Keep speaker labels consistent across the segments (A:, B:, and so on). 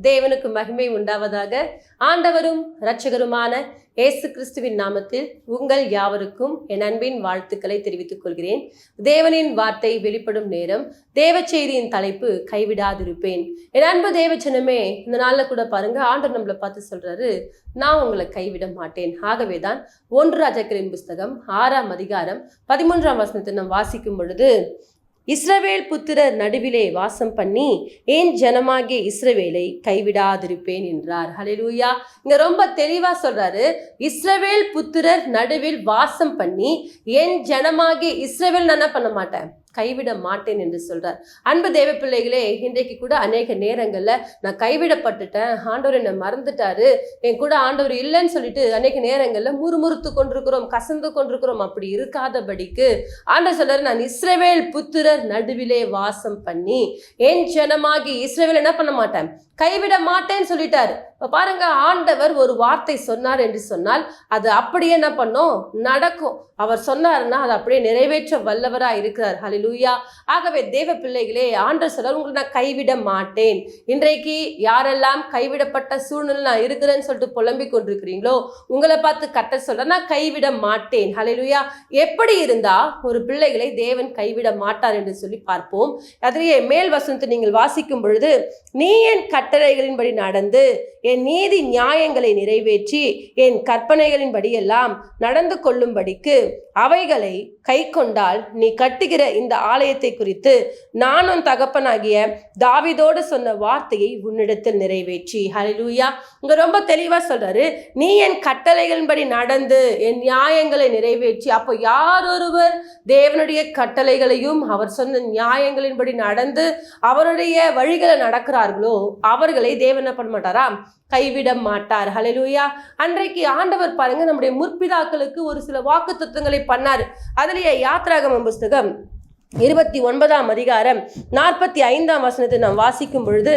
A: தேவனுக்கு மகிமை உண்டாவதாக. ஆண்டவரும் இரட்சகருமான இயேசு கிறிஸ்துவின் நாமத்தில் உங்கள் யாவருக்கும் என் அன்பின் வாழ்த்துக்களை தெரிவித்துக் கொள்கிறேன். தேவனின் வார்த்தை வெளிப்படும் நேரம். தேவ செய்தியின் தலைப்பு கைவிடாதிருப்பேன். என் அன்பு தேவச்சனமே, இந்த நாளில் கூட பாருங்க, ஆண்டவர் நம்மளை பார்த்து சொல்றாரு, நான் உங்களை கைவிட மாட்டேன். ஆகவேதான் 1 ராஜாக்களின் புஸ்தகம் 6ஆம் அதிகாரம் 13ஆம் வசனத்தை நாம் வாசிக்கும் பொழுது, இஸ்ரவேல் புத்திரர் நடுவிலே வாசம் பண்ணி என் ஜனமாகிய இஸ்ரவேலை கைவிடாதிருப்பேன் என்றார். ஹல்லேலூயா. இங்க ரொம்ப தெளிவா சொல்றாரு, இஸ்ரவேல் புத்திரர் நடுவில் வாசம் பண்ணி என் ஜனமாகிய இஸ்ரவேல் நான் என்ன பண்ண மாட்டேன், கைவிட மாட்டேன் என்று சொல்றார். அன்பு தேவ பிள்ளைகளே, இன்றைக்கு கூட அநேக நேரங்கள்ல நான் கைவிடப்பட்டுட்டேன், ஆண்டவர் என்னை மறந்துட்டாரு, என் கூட ஆண்டவர் இல்லைன்னு சொல்லிட்டு அநேக நேரங்கள்ல முறுமுறுத்து கொண்டிருக்கிறோம், கசந்து கொண்டிருக்கிறோம். அப்படி இருக்காதபடிக்கு ஆண்டவர் சொல்றாரு, நான் இஸ்ரவேல் புத்திரர் நடுவிலே வாசம் பண்ணி என் ஜனமாகி இஸ்ரவேல் என்ன பண்ண மாட்டேன், கைவிட மாட்டேன்னு சொல்லிட்டாரு. இப்ப பாருங்க, ஆண்டவர் ஒரு வார்த்தை சொன்னார் என்று சொன்னால் அது அப்படியே என்ன பண்ணும், நடக்கும். அவர் சொன்னார்னா அது அப்படியே நிறைவேற்ற வல்லவரா இருக்கிறார். ஹல்லேலூயா. ஆகவே தேவ பிள்ளைகளே, ஆண்டவர் சொல்றார், உங்களை நான் கைவிட மாட்டேன். இன்றைக்கு யாரெல்லாம் கைவிடப்பட்ட சூழ்நிலை நான் இருக்கிறேன்னு சொல்லிட்டு புலம்பிக் கொண்டிருக்கிறீங்களோ, உங்களை பார்த்து கர்த்தர் சொல்றார், நான் கைவிட மாட்டேன். ஹல்லேலூயா. எப்படி இருந்தா ஒரு பிள்ளைகளை தேவன் கைவிட மாட்டார் என்று சொல்லி பார்ப்போம். அதிலேயே மேல் வசனத்தை நீங்கள் வாசிக்கும் பொழுது, நீ என் கட்டளைகளின்படி நடந்து என் நீதி நியாயங்களை நிறைவேற்றி என் கற்பனைகளின்படி எல்லாம் நடந்து கொள்ளும்படிக்கு அவைகளை கை கொண்டால் நீ கட்டுகிற இந்த ஆலயத்தை குறித்து நான் உன் தகப்பனாகிய தாவீதோடு சொன்ன வார்த்தையை உன்னிடத்தில் நிறைவேற்றி. ஹல்லேலூயா. இங்க ரொம்ப தெளிவா சொல்றாரு, நீ என் கட்டளைகளின்படி நடந்து என் நியாயங்களை நிறைவேற்றி. அப்போ யார் ஒருவர் தேவனுடைய கட்டளைகளையும் அவர் சொன்ன நியாயங்களின்படி நடந்து அவருடைய வழிகளை நடக்கிறார்களோ அவர்களை தேவன் என்ன பண்ண மாட்டாராம், கைவிட மாட்டார். ஹல்லேலூயா. அன்றைக்கு ஆண்டவர் பாருங்க, நம்முடைய முற்பிதாக்களுக்கு ஒரு சில வாக்குத்தத்தங்களை பண்ணாரு. அதுலயே யாத்ராகமம் புஸ்தகம் 29ஆம் அதிகாரம் 45ஆம் வசனத்தை நாம் வாசிக்கும் பொழுது,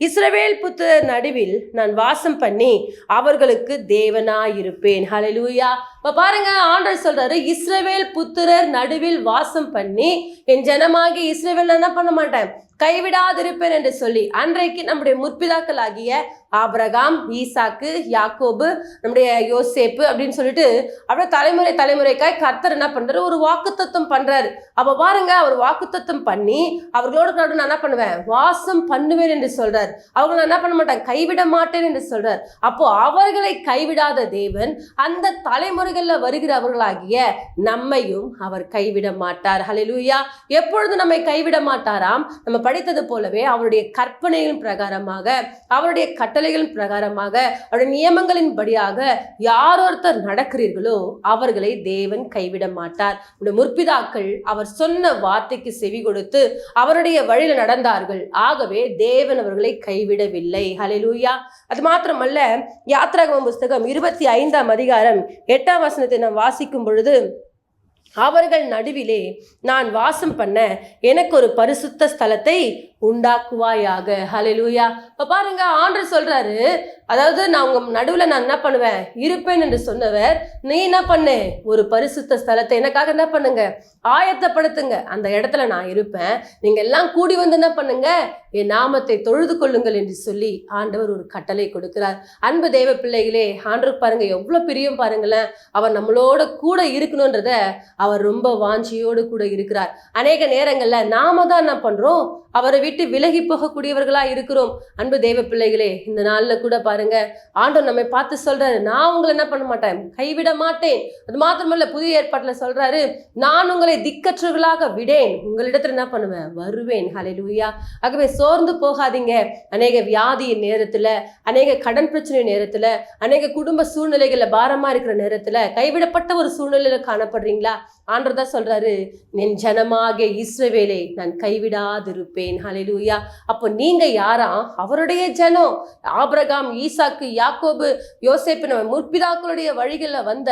A: இஸ்ரவேல் புத்திரர் நடுவில் நான் வாசம் பண்ணி அவர்களுக்கு தேவனாயிருப்பேன். ஹல்லேலூயா. இப்போ பாருங்க, ஆண்டவர் சொல்றாரு, இஸ்ரவேல் புத்திரர் நடுவில் வாசம் பண்ணி என் ஜனமாகி இஸ்ரவேல் என்ன பண்ண மாட்டேன், கைவிடாதிருப்பேன் என்று சொல்லி அன்றைக்கு நம்முடைய முற்பிதாக்கள் ஆகிய ஆபிரகாம், ஈசாக்கு, யாக்கோபு, நம்முடைய யோசேப்பு அப்படின்னு சொல்லிட்டு அப்படியே தலைமுறை தலைமுறைக்காய் கர்த்தர் என்ன பண்றாரு, ஒரு வாக்குத்தத்தம் பண்றாரு. அப்ப பாருங்க, அவர் வாக்குத்தத்தம் பண்ணி அவர்களோட நான் என்ன பண்ணுவேன், வாசம் பண்ணுவேன் என்று சொல்றார். அவங்களை என்ன பண்ண மாட்டேன், கைவிட மாட்டேன் என்று சொல்றார். அப்போ அவர்களை கைவிடாத தேவன் அந்த தலைமுறைகள்ல வருகிறவர்களாகிய நம்மையும் அவர் கைவிட மாட்டார். ஹல்லேலூயா. எப்பொழுது நம்மை கைவிட மாட்டாராம், நம்ம படித்தது போலவே அவருடைய கற்பனைகளின் பிரகாரமாக, அவருடைய கட்டளைகளின் பிரகாரமாக, அவருடைய நியமங்களின் படியாக யார் ஒருத்தர் நடக்கிறீர்களோ அவர்களை தேவன் கைவிட மாட்டார். முற்பிதாக்கள் அவர் சொன்ன வார்த்தைக்கு செவி கொடுத்து அவருடைய வழியில நடந்தார்கள். ஆகவே தேவன் அவர்களை கைவிடவில்லை. ஹல்லேலூயா. அது மாத்திரமல்ல, யாத்ராகமம் புஸ்தகம் 25ஆம் அதிகாரம் 8ஆம் வசனத்தை நாம் வாசிக்கும் பொழுது, அவர்கள் நடுவிலே நான் வாசம் பண்ண எனக்கு ஒரு பரிசுத்த ஸ்தலத்தை உண்டாக்குவாயாக. ஹல்லேலூயா. இப்போ பாருங்க, ஆண்டவர் சொல்றாரு, அதாவது நான் உங்க நடுவில் நான் என்ன பண்ணுவேன், இருப்பேன் என்று சொன்னவர், நீ என்ன பண்ணு, ஒரு பரிசுத்த ஸ்தலத்தை எனக்காக என்ன பண்ணுங்க, ஆயத்தப்படுத்துங்க. அந்த இடத்துல நான் இருப்பேன், நீங்க எல்லாம் கூடி வந்து என்ன பண்ணுங்க, என் நாமத்தை தொழுது கொள்ளுங்கள் என்று சொல்லி ஆண்டவர் ஒரு கட்டளை கொடுக்கிறார். அன்பு தேவ பிள்ளைகளே, ஆண்டவர் பாருங்க எவ்வளவு பிரியம் பாருங்களேன். அவர் நம்மளோட கூட இருக்கணும்ன்றத அவர் ரொம்ப வாஞ்சியோடு கூட இருக்கிறார். அநேக நேரங்கள்ல நாம தான் என்ன பண்றோம், அவரை விட்டு விலகி போகக்கூடியவர்களா இருக்கிறோம். அன்பு தேவ பிள்ளைகளே, இந்த நாள்ல கூட பாருங்க, ஆண்டவர் நம்மை பார்த்து சொல்றாரு, நான் உங்களை என்ன பண்ண மாட்டேன், கைவிட மாட்டேன். அது மாத்திரமல்ல, புதிய ஏற்பாட்டுல சொல்றாரு, நான் உங்களை திக்கற்றவர்களாக விடேன், உங்களிடத்துல என்ன பண்ணுவேன், வருவேன். ஹல்லேலூயா. ஆகவே சோர்ந்து போகாதீங்க. அநேக வியாதியின் நேரத்துல, அநேக கடன் பிரச்சனை நேரத்துல, அநேக குடும்ப சூழ்நிலைகள்ல பாரமா இருக்கிற நேரத்துல, கைவிடப்பட்ட ஒரு சூழ்நிலையில காணப்படுறீங்களா, ஆண்டவர் தான் சொல்றாரு, என் ஜனமாகிய இஸ்ரவேலை நான் கைவிடாதிருப்பேன். ஹல்லேலூயா. அப்போ நீங்க யாரா, அவருடைய ஜனம். ஆபிரகாம், ஈசாக்கு, யாக்கோபு, யோசேப்பு, நம்ம முற்பிதாக்களுடைய வழிகளில் வந்த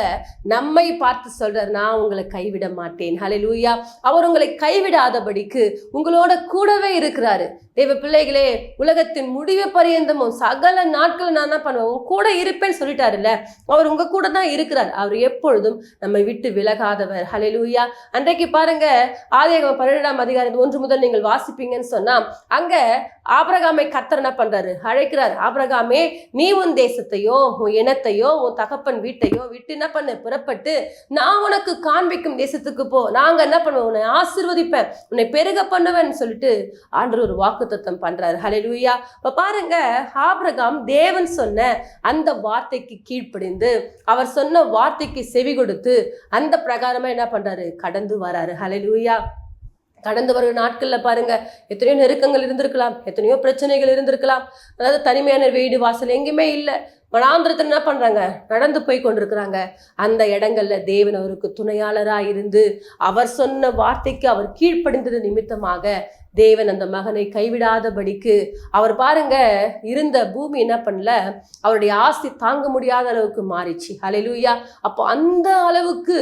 A: நம்மை பார்த்து சொல்றார், நான் உங்களை கைவிட மாட்டேன். ஹல்லேலூயா. அவர் உங்களை கைவிடாதபடிக்கு உங்களோட கூடவே இருக்கிறாரு. தேவ பிள்ளைகளே, உலகத்தின் முடிவு பரியந்தமும் சகல நாட்கள் நான் என்ன பண்ணுவேன், கூட இருப்பேன்னு சொல்லிட்டாருல்ல, அவர் உங்க கூட தான் இருக்கிறார். அவர் எப்பொழுதும் நம்மை விட்டு விலகாதவர். ஹல்லேலூயா. அன்றைக்கு பாருங்க, ஆதியாகமம் 12ஆம் அதிகாரம் 1 முதல் நீங்கள் வாசிப்பீங்கன்னு சொன்னா, அங்க ஆபிரகாமை கர்த்தர் என்ன பண்றாரு, அழைக்கிறார். ஆபிரகாமே, நீ உன் தேசத்தையோ உன் இனத்தையோ உன் தகப்பன் வீட்டையோ விட்டு என்ன பண்ணு, புறப்பட்டு நான் உனக்கு காண்பிக்கும் தேசத்துக்கு போ. நாங்க என்ன பண்ணுவோம், உன்னை ஆசீர்வதிப்பேன், உன்னை பெருக பண்ணுவேன்னு சொல்லிட்டு ஆண்டவர் ஒரு வாக்குத்தத்தம் பண்றாரு. ஹல்லேலூயா. இப்ப பாருங்க, ஆபிரகாம் தேவன் சொன்ன அந்த வார்த்தைக்கு கீழ்ப்படிந்து அவர் சொன்ன வார்த்தைக்கு செவி கொடுத்து அந்த பிரகாரமா என்ன பண்றாரு, கடந்து வராரு. ஹல்லேலூயா. கடந்து வர நாட்கள்ல பாருங்க, எத்தனையோ நெருக்கங்கள் இருந்திருக்கலாம், எத்தனையோ பிரச்சனைகள் இருந்திருக்கலாம். அதாவது தனிமையான வீடு வாசல் எங்கேயுமே இல்லை, வனாந்திரத்தில் என்ன பண்றாங்க, நடந்து போய் கொண்டிருக்கிறாங்க. அந்த இடங்கள்ல தேவன் அவருக்கு துணையாளராக இருந்து அவர் சொன்ன வார்த்தைக்கு அவர் கீழ்ப்படிந்தது நிமித்தமாக தேவன் அந்த மகனை கைவிடாதபடிக்கு அவர் பாருங்க இருந்த பூமி என்ன பண்ணல, அவருடைய ஆஸ்தி தாங்க முடியாத அளவுக்கு மாறிச்சு. ஹல்லேலூயா. அப்போ அந்த அளவுக்கு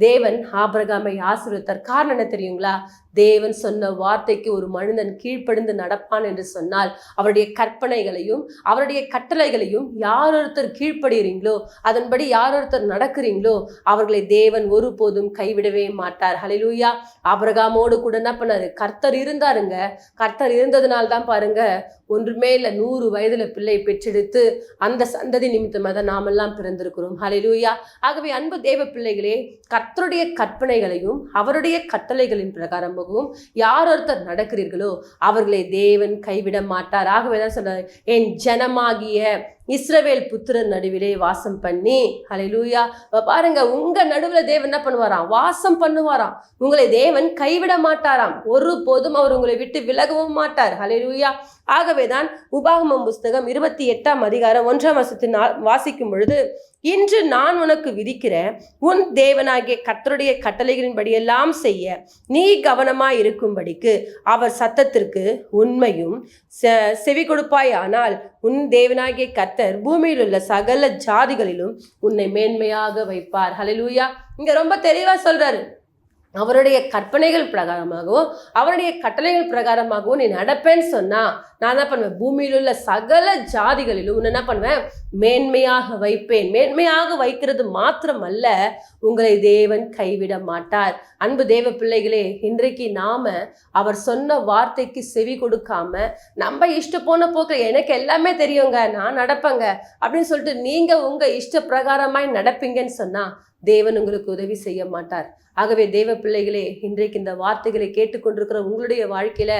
A: தேவன் ஆபிரகாமை ஆசீர்வதித்தார். காரணம் என்ன தெரியுங்களா? தேவன் சொன்ன வார்த்தைக்கு ஒரு மனிதன் கீழ்ப்படிந்து நடப்பான் என்று சொன்னால் அவருடைய கற்பனைகளையும் அவருடைய கட்டளைகளையும் யார் ஒருத்தர் கீழ்ப்படுகிறீங்களோ, அதன்படி யார் ஒருத்தர் நடக்கிறீங்களோ அவர்களை தேவன் ஒருபோதும் கைவிடவே மாட்டார். ஹல்லேலூயா. ஆபிரகாமோடு கூட என்ன பண்ணாரு, கர்த்தர் இருந்தாருங்க. கர்த்தர் இருந்ததுனால்தான் பாருங்க ஒன்றுமே இல்லை, 100 வயதுல பிள்ளை பெற்றெடுத்து அந்த சந்ததி நிமித்தமாக தான் நாமெல்லாம் பிறந்திருக்கிறோம். ஹல்லேலூயா. ஆகவே அன்பு தேவ பிள்ளைகளே, கர்த்தருடைய கற்பனைகளையும் அவருடைய கட்டளைகளின் பிரகாரமாகவும் யார் ஒருத்தர் நடக்கிறீர்களோ அவர்களை தேவன் கைவிட மாட்டார். ஆகவே தான் சொல்றாரு, என் ஜனமாகிய இஸ்ரவேல் புத்திரர் நடுவிலே வாசம் பண்ணி. ஹல்லேலூயா. பாருங்க, உங்க நடுவுல தேவன் என்ன பண்ணுவாராம், வாசம் பண்ணுவாராம். உங்களை தேவன் கைவிட மாட்டாராம், ஒரு போதும் அவர் உங்களை விட்டு விலகவும் மாட்டார். ஹல்லேலூயா. ஆகவேதான் உபாகமம் புஸ்தகம் 28ஆம் அதிகாரம் 1ஆம் வசனத்தை வாசிக்கும் பொழுது, இன்று நான் உனக்கு விதிக்கிற உன் தேவனாகிய கர்த்தருடைய கட்டளைகளின்படியெல்லாம் செய்ய நீ கவனமாய் இருக்கும்படிக்கு அவர் சத்தத்திற்கு உண்மையும் செவி கொடுப்பாய். ஆனால் உன் தேவனாகிய கர்த்தர் பூமியில் உள்ள சகல ஜாதிகளிலும் உன்னை மேன்மையாக வைப்பார். ஹல்லேலூயா. இங்க ரொம்ப தெளிவா சொல்றாரு, அவருடைய கற்பனைகள் பிரகாரமாகவும் அவருடைய கட்டளைகள் பிரகாரமாகவும் நீ நடப்பேன்னு சொன்னா நான் என்ன பண்ணுவேன், பூமியில் உள்ள சகல ஜாதிகளிலும் உன்னை என்ன பண்ணுவேன், மேன்மையாக வைப்பேன். மேன்மையாக வைக்கிறது மாத்திரமல்ல, உங்களை தேவன் கைவிட மாட்டார். அன்பு தேவ பிள்ளைகளே, இன்றைக்கு நாம அவர் சொன்ன வார்த்தைக்கு செவி கொடுக்காம நம்ம இஷ்ட போன போக்க எனக்கு எல்லாமே தெரியுங்க, நான் நடப்பேங்க அப்படின்னு சொல்லிட்டு நீங்க உங்க இஷ்ட பிரகாரமாய் நடப்பீங்கன்னு சொன்னா தேவன் உங்களுக்கு உதவி செய்ய மாட்டார். ஆகவே தேவ பிள்ளைகளே, இன்றைக்கு இந்த வார்த்தைகளை கேட்டுக்கொண்டிருக்கிற உங்களுடைய வாழ்க்கையில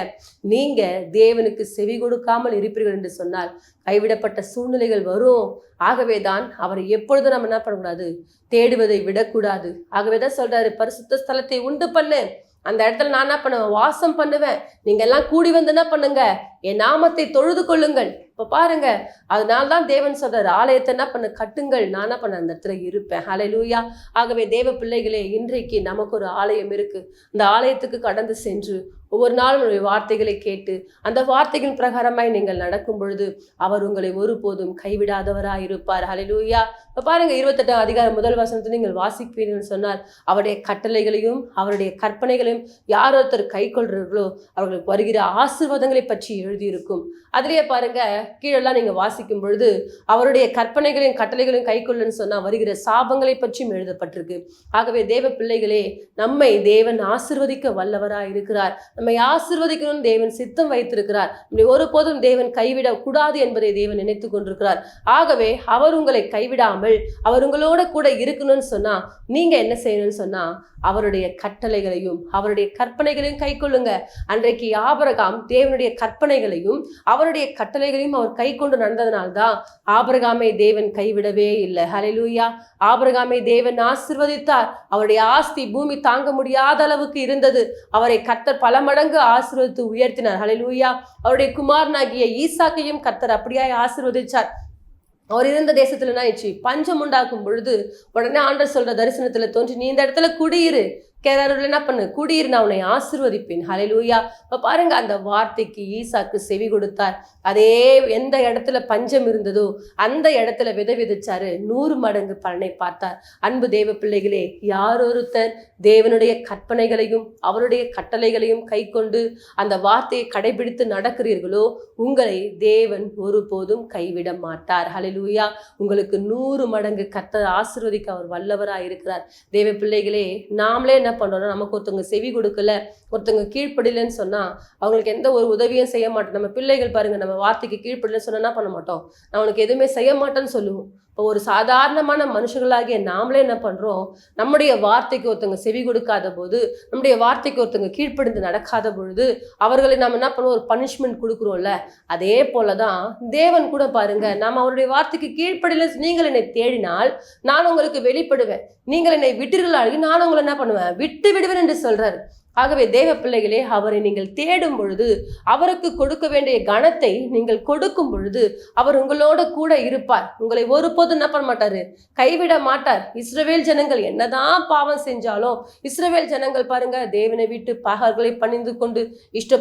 A: நீங்க தேவனுக்கு செவி கொடுக்காமல் இருப்பீர்கள் என்று சொன்னால் கைவிடப்பட்ட சூழ்நிலைகள் வரும். ஆகவே தான் அவரை எப்பொழுதும் நம்ம என்ன பண்ணக்கூடாது, தேடுவதை விடக்கூடாது. ஆகவே தான் சொல்றாரு, பரிசுத்த ஸ்தலத்தை உண்டு பண்ணு, அந்த இடத்துல நான் என்ன பண்ணுவேன், வாசம் பண்ணுவேன். நீங்க எல்லாம் கூடி வந்து என்ன பண்ணுங்க, என் நாமத்தை தொழுது கொள்ளுங்கள். இப்போ பாருங்க, அதனால தான் தேவன் சொல்றாரு, ஆலயத்தை என்ன பண்ண, கட்டுங்கள், நான் என்ன பண்ண அந்த இடத்துல இருப்பேன். ஹல்லேலூயா. ஆகவே தேவ பிள்ளைகளே, இன்றைக்கு நமக்கு ஒரு ஆலயம் இருக்கு. அந்த ஆலயத்துக்கு கடந்து சென்று ஒவ்வொரு நாளும் வார்த்தைகளை கேட்டு அந்த வார்த்தைகள் பிரகாரமாய் நீங்கள் நடக்கும் பொழுது அவர் உங்களை ஒருபோதும் கைவிடாதவராய் இருப்பார். ஹல்லேலூயா. இப்போ பாருங்க, 28ஆம் அதிகாரம் 1 வசனத்தை நீங்கள் வாசிப்பீர்கள் சொன்னால் அவருடைய கட்டளைகளையும் அவருடைய கற்பனைகளையும் யார் ஒருத்தர் கை கொள்றார்களோ அவர்களுக்கு வருகிற ஆசீர்வாதங்களை பற்றி எழுதியிருக்கும். அதுலேயே பாருங்க, கீழெல்லாம் நீங்க வாசிக்கும் பொழுது அவருடைய கற்பனைகளையும் கட்டளைகளையும் கை கொள்ளுன்னு சொன்னா வருகிற சாபங்களை பற்றியும் எழுதப்பட்டிருக்கு. ஆகவே தேவ பிள்ளைகளே, நம்மை தேவன் ஆசீர்வதிக்க வல்லவராய் இருக்கிறார். நம்மை ஆசீர்வதிக்கணும்னு தேவன் சித்தம் வைத்திருக்கிறார். நம்மை ஒருபோதும் தேவன் கைவிட கூடாது என்பதை தேவன் நினைத்து கொண்டிருக்கிறார். ஆகவே அவர் உங்களை கைவிடாமல் அவர் உங்களோட கூட இருக்கணும்னு சொன்னா நீங்க என்ன செய்யணும்னு சொன்னா அவருடைய கட்டளைகளையும் அவருடைய கற்பனைகளையும் கை கொள்ளுங்க. அன்றைக்கு ஆபிரகாம் தேவனுடைய கற்பனைகளையும் அவருடைய கட்டளைகளையும் அவர் கை கொண்டு நடந்ததனால்தான் ஆபிரகாமை தேவன் கைவிடவே இல்லை. ஹல்லேலூயா. ஆபிரகாமை தேவன் ஆசீர்வதித்தார். அவருடைய ஆஸ்தி பூமி தாங்க முடியாத அளவுக்கு இருந்தது. அவரை கர்த்தர் பல மடங்கு ஆசீர்வதித்து உயர்த்தினார். ஹல்லேலூயா. அவருடைய குமாரனாகிய ஈசாக்கையும் கர்த்தர் அப்படியாய் ஆசீர்வதிச்சார். அவர் இருந்த தேசத்துல என்ன ஆயிடுச்சு, பஞ்சம் உண்டாக்கும் பொழுது உடனே ஆண்டவர் சொல்ற தரிசனத்துல தோன்றி, நீ இந்த இடத்துல குடியிரு, கேரளூர்ல என்ன பண்ணு, குடியிரு, நான் உன்னை ஆசீர்வதிப்பேன். ஹல்லேலூயா. இப்போ பாருங்க, அந்த வார்த்தைக்கு ஈசாக்கு செவி கொடுத்தார். அதே எந்த இடத்துல பஞ்சம் இருந்ததோ அந்த இடத்துல விதை விதைச்சாரு, 100 மடங்கு பலனை பார்த்தார். அன்பு தேவ பிள்ளைகளே, யாரொருத்தர் தேவனுடைய கற்பனைகளையும் அவருடைய கட்டளைகளையும் கை கொண்டு அந்த வார்த்தையை கடைபிடித்து நடக்கிறீர்களோ உங்களை தேவன் ஒருபோதும் கைவிட மாட்டார். ஹல்லேலூயா. உங்களுக்கு 100 மடங்கு கர்த்தர் ஆசீர்வதிக்க அவர் வல்லவராய் இருக்கிறார். தேவ பிள்ளைகளே, நாமளே என்ன பண்ணுறோம்னா, நமக்கு ஒருத்தவங்க செவி கொடுக்கல, ஒருத்தவங்க கீழ்ப்படியலன்னு சொன்னால் அவங்களுக்கு எந்த ஒரு உதவியும் செய்ய மாட்டோம். நம்ம பிள்ளைகள் பாருங்கள், நம்ம வார்த்தைக்கு கீழ்ப்படியலன்னு சொன்னால் என்ன பண்ண மாட்டோம், நான் உனக்கு எதுவுமே செய்ய மாட்டேன்னு சொல்லுவோம். இப்போ ஒரு சாதாரணமான மனுஷங்களாகிய நாமளே என்ன பண்ணுறோம், நம்முடைய வார்த்தைக்கு ஒருத்தவங்க செவி கொடுக்காத போது, நம்முடைய வார்த்தைக்கு ஒருத்தவங்க கீழ்ப்படிந்து நடக்காத பொழுது அவர்களை நாம் என்ன பண்ணுவோம், ஒரு பனிஷ்மெண்ட் கொடுக்குறோம்ல. அதே போல தான் தேவன் கூட பாருங்க, நாம் அவருடைய வார்த்தைக்கு கீழ்ப்படியல, நீங்கள் என்னை தேடினால் நான் உங்களுக்கு வெளிப்படுவேன், நீங்கள் என்னை விட்டீர்களாகி நான் உங்களை என்ன பண்ணுவேன், விட்டு விடுவேன் என்று சொல்றாரு. ஆகவே தேவ பிள்ளைகளே, அவரை நீங்கள் தேடும் பொழுது, அவருக்கு கொடுக்க வேண்டிய கனத்தை நீங்கள் கொடுக்கும் பொழுது அவர் உங்களோட கூட இருப்பார். உங்களை ஒருபோதும் என்ன பண்ண மாட்டாரு, கைவிட மாட்டார். இஸ்ரவேல் ஜனங்கள் என்னதான் பாவம் செஞ்சாலும், இஸ்ரவேல் ஜனங்கள் பாருங்க, தேவனை விட்டு பாகர்களை பணிந்து கொண்டு இஷ்ட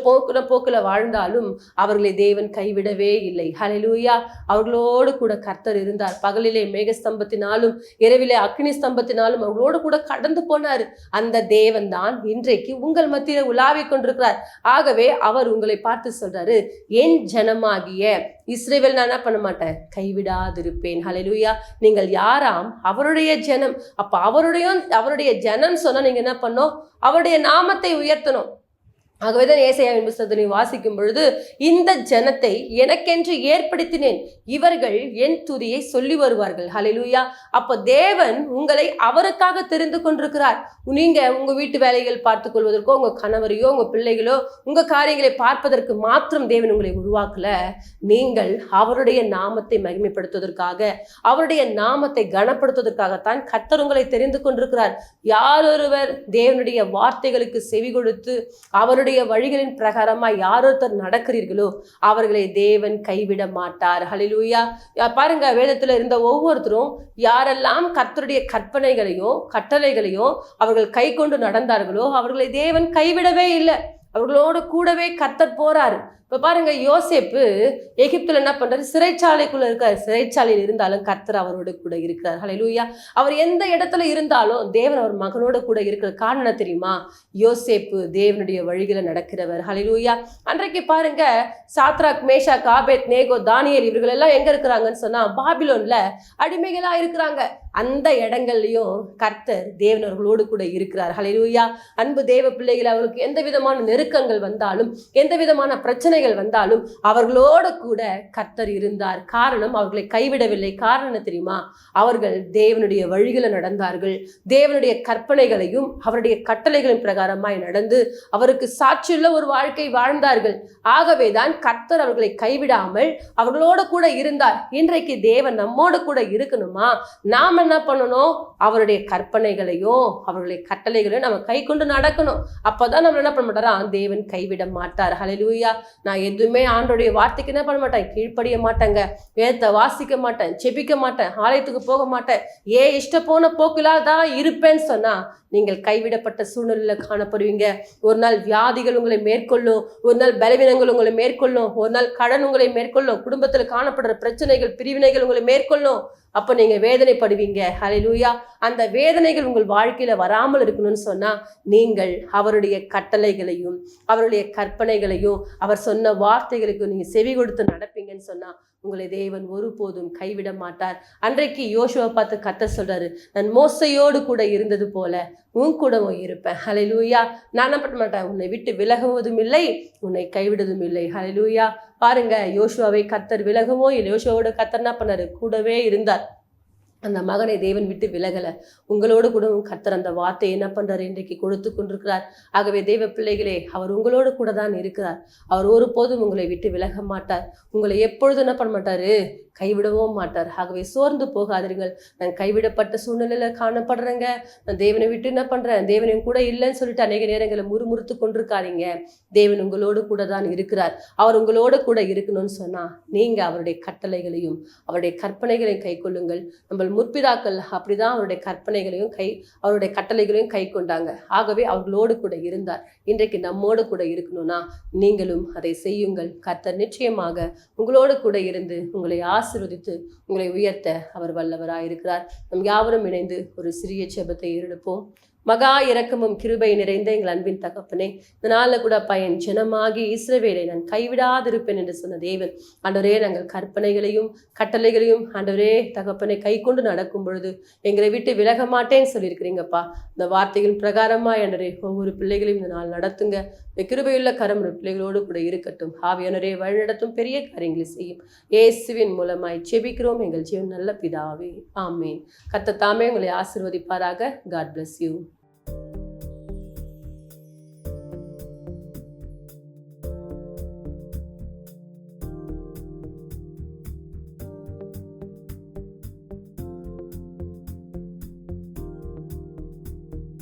A: போக்குல வாழ்ந்தாலும் அவர்களை தேவன் கைவிடவே இல்லை. ஹல்லேலூயா. அவர்களோடு கூட கர்த்தர் இருந்தார். பகலிலே மேகஸ்தம்பத்தினாலும் இரவிலே அக்னி ஸ்தம்பத்தினாலும் அவர்களோடு கூட கடந்து போனார். அந்த தேவன் தான் இன்றைக்கு உங்கள் மத்தியில் உலாவிக் கொண்டிருக்கிறார். ஆகவே அவர் உங்களை பார்த்து சொல்றாரு, என் ஜனமாகிய இஸ்ரவேல் நான் என்ன பண்ண மாட்டேன், கைவிடாதிருப்பேன். ஹல்லேலூயா. நீங்கள் யாராம், அவருடைய ஜனம். அப்ப அவருடைய ஜனம் சொன்னா நீங்க என்ன பண்ணணும், அவருடைய நாமத்தை உயர்த்தணும். ஆகவேதான் ஏசாயாவின் புத்தகத்தை வாசிக்கும் பொழுது, இந்த ஜனத்தை எனக்கென்று ஏற்படுத்தினேன், இவர்கள் என் துதியை சொல்லி வருவார்கள். ஹல்லேலூயா. அப்போ தேவன் உங்களை அவருக்காக தெரிந்து கொண்டிருக்கிறார். நீங்க உங்க வீட்டு வேலைகள் பார்த்துக் கொள்வதற்கோ, உங்க கணவரையோ உங்க பிள்ளைகளோ உங்க காரியங்களை பார்ப்பதற்கு மாத்திரம் தேவன் உங்களை உருவாக்கல. நீங்கள் அவருடைய நாமத்தை மகிமைப்படுத்துவதற்காக, அவருடைய நாமத்தை கனப்படுத்துவதற்காகத்தான் கர்த்தர் உங்களை தெரிந்து கொண்டிருக்கிறார். யாரொருவர் தேவனுடைய வார்த்தைகளுக்கு செவி கொடுத்து அவருடைய வழிகளின் பிரகாரமாய் யாரொருத்தர் நடக்கிறீர்களோ அவர்களை தேவன் கைவிட மாட்டார். ஹல்லேலூயா. பாருங்க, வேதத்துல இருந்த ஒவ்வொருத்தரும் யாரெல்லாம் கர்த்தருடைய கற்பனைகளையும் கட்டளைகளையும் அவர்கள் கை கொண்டு நடந்தார்களோ அவர்களை தேவன் கைவிடவே இல்லை. அவர்களோடு கூடவே கர்த்தர் போறாரு. இப்ப பாருங்க, யோசேப்பு எகிப்துல என்ன பண்றாரு, சிறைச்சாலைக்குள்ள இருக்காரு. சிறைச்சாலையில் இருந்தாலும் கர்த்தர் அவரோடு கூட இருக்கிறார். ஹல்லேலூயா. அவர் எந்த இடத்துல இருந்தாலும் தேவன் அவர் மகனோட கூட இருக்கிற காரணம் தெரியுமா, யோசேப்பு தேவனுடைய வழிகளை நடக்கிறவர். ஹல்லேலூயா. அன்றைக்கு பாருங்க, சாத்ராக், மேஷாக், ஆபேத் நேகோ, தானியேல் இவர்கள் எல்லாம் எங்க இருக்கிறாங்கன்னு சொன்னா பாபிலோன்ல அடிமைகளா இருக்கிறாங்க. அந்த இடங்கள்லயும் கர்த்தர் தேவனர்களோடு கூட இருக்கிறார். ஹல்லேலூயா. அன்பு தேவ பிள்ளைகள், அவர்களுக்கு எந்த விதமான நெருக்கங்கள் வந்தாலும், எந்த விதமான பிரச்சனைகள் வந்தாலும் அவர்களோடு கூட கர்த்தர் இருந்தார். காரணம், அவர்களை கைவிடவில்லை. காரணம் தெரியுமா, அவர்கள் தேவனுடைய வழிகளை நடந்தார்கள். தேவனுடைய கற்பனைகளையும் அவருடைய கட்டளைகளின் பிரகாரமாய் நடந்து அவருக்கு சாட்சியுள்ள ஒரு வாழ்க்கை வாழ்ந்தார்கள். ஆகவேதான் கர்த்தர் அவர்களை கைவிடாமல் அவர்களோடு கூட இருந்தார். இன்றைக்கு தேவன் நம்மோடு கூட இருக்கணுமா, நாம் என்ன பண்ணணும், அவருடைய கற்பனைகளையும் அவருடைய கட்டளைகளையும் நம்ம கை கொண்டு நடக்கணும். அப்பதான் நம்ம என்ன பண்ண மாட்டாரா, தேவன் கைவிட மாட்டார். ஹல்லேலூயா. நான் எதுவுமே ஆண்டோடைய வார்த்தைக்கு என்ன பண்ண மாட்டேன், கீழ்ப்படிய மாட்டேங்க, வேதத்தை வாசிக்க மாட்டேன், செபிக்க மாட்டேன், ஆலயத்துக்கு போக மாட்டேன், இஷ்ட போன போக்குலா தான் இருப்பேன்னு சொன்னா நீங்கள் கைவிடப்பட்ட சூழ்நிலையில காணப்படுவீங்க. ஒரு நாள் வியாதிகள் உங்களை மேற்கொள்ளும், ஒரு நாள் பலவீனங்கள் உங்களை மேற்கொள்ளும், ஒரு நாள் கடன் உங்களை மேற்கொள்ளும், குடும்பத்தில் காணப்படுற பிரச்சனைகள் பிரிவினைகள் உங்களை மேற்கொள்ளும். அப்போ நீங்க வேதனைப்படுவீங்க. ஹல்லேலூயா. அந்த வேதனைகள் உங்கள் வாழ்க்கையில வராமல் இருக்கணும்னு சொன்னா நீங்கள் அவருடைய கட்டளைகளையும் அவருடைய கற்பனைகளையும் அவர் சொன்ன வார்த்தைகளுக்கும் நீங்க செவி கொடுத்து நடப்பீங்கன்னு சொன்னா உங்களை தேவன் ஒருபோதும் கைவிட மாட்டார். அன்றைக்கு யோசுவா பார்த்து கர்த்தர் சொல்றாரு, நான் மோசையோடு கூட இருந்தது போல உன் கூடவும் இருப்பேன். ஹல்லேலூயா. நான் என்ன பண்ண மாட்டேன், உன்னை விட்டு விலகுவதும் இல்லை, உன்னை கைவிடுவதும் இல்லை. ஹல்லேலூயா. பாருங்க, யோசுவாவை கர்த்தர் விலகவோ இல்லை, யோசுவாவோட கர்த்தர் என்ன பண்ணாரு, கூடவே இருந்தார். அந்த மகனை தேவன் விட்டு விலகலை. உங்களோடு கூட கர்த்தர் அந்த வார்த்தையை என்ன பண்றாரு, இன்றைக்கு கொடுத்து கொண்டிருக்கிறார். ஆகவே தேவ பிள்ளைகளே, அவர் உங்களோடு கூட தான் இருக்கிறார். அவர் ஒருபோதும் உங்களை விட்டு விலக மாட்டார். உங்களை எப்பொழுதும் என்ன பண்ண மாட்டாரு, கைவிடவும் மாட்டார். ஆகவே சோர்ந்து போகாதீர்கள். நான் கைவிடப்பட்ட சூழ்நிலையில காணப்படுறேங்க, நான் தேவனை விட்டு என்ன பண்றேன், தேவனையும் கூட இல்லைன்னு சொல்லிட்டு அநேக நேரங்களை முறுமுறுத்து கொண்டிருக்காதீங்க. தேவன் உங்களோடு கூட தான் இருக்கிறார். அவர் உங்களோட கூட இருக்கணும்னு சொன்னா நீங்க அவருடைய கட்டளைகளையும் அவருடைய கற்பனைகளையும் கை கொள்ளுங்கள். நம்ம முற்பிதாக்கள் அப்படிதான் அவருடைய கற்பனைகளையும் அவருடைய கட்டளைகளையும் கை கொண்டாங்க. ஆகவே அவர்களோடு கூட இருந்தார். இன்றைக்கு நம்மோடு கூட இருக்கணும்னா நீங்களும் அதை செய்யுங்கள். கர்த்தர் நிச்சயமாக உங்களோடு கூட இருந்து உங்களை ஆசீர்வதித்து உங்களை உயர்த்த அவர் வல்லவராயிருக்கிறார். நம் யாவரும் இணைந்து ஒரு சிறிய ஜெபத்தை எடுப்போம். மகா இரக்கமும் கிருபை நிறைந்த எங்கள் அன்பின் தகப்பனே, இந்த நாளில் கூட என் ஜனமாகி இஸ்ரவேலை நான் கைவிடாதிருப்பேன் என்று சொன்ன தேவன், ஆண்டவரே, நாங்கள் கற்பனைகளையும் கட்டளைகளையும் ஆண்டவரே தகப்பனை கை கொண்டு நடக்கும் பொழுது எங்களை விட்டு விலக மாட்டேன்னு சொல்லியிருக்கிறீங்கப்பா. இந்த வார்த்தைகள் பிரகாரமா ஆண்டவரே ஒவ்வொரு பிள்ளைகளையும் இந்த நாள் நடத்துங்க. இந்த கிருபையுள்ள கரம் பிள்ளைகளோடு கூட இருக்கட்டும். ஆவியானவரே வழிநடத்தும், பெரிய காரியங்களை செய்யும். இயேசுவின் மூலமாய் ஜெபிக்கிறோம் எங்கள் ஜீவன் நல்ல பிதாவே, ஆமேன். கர்த்தர் தாமே உங்களை ஆசீர்வதிப்பாராக. God bless you.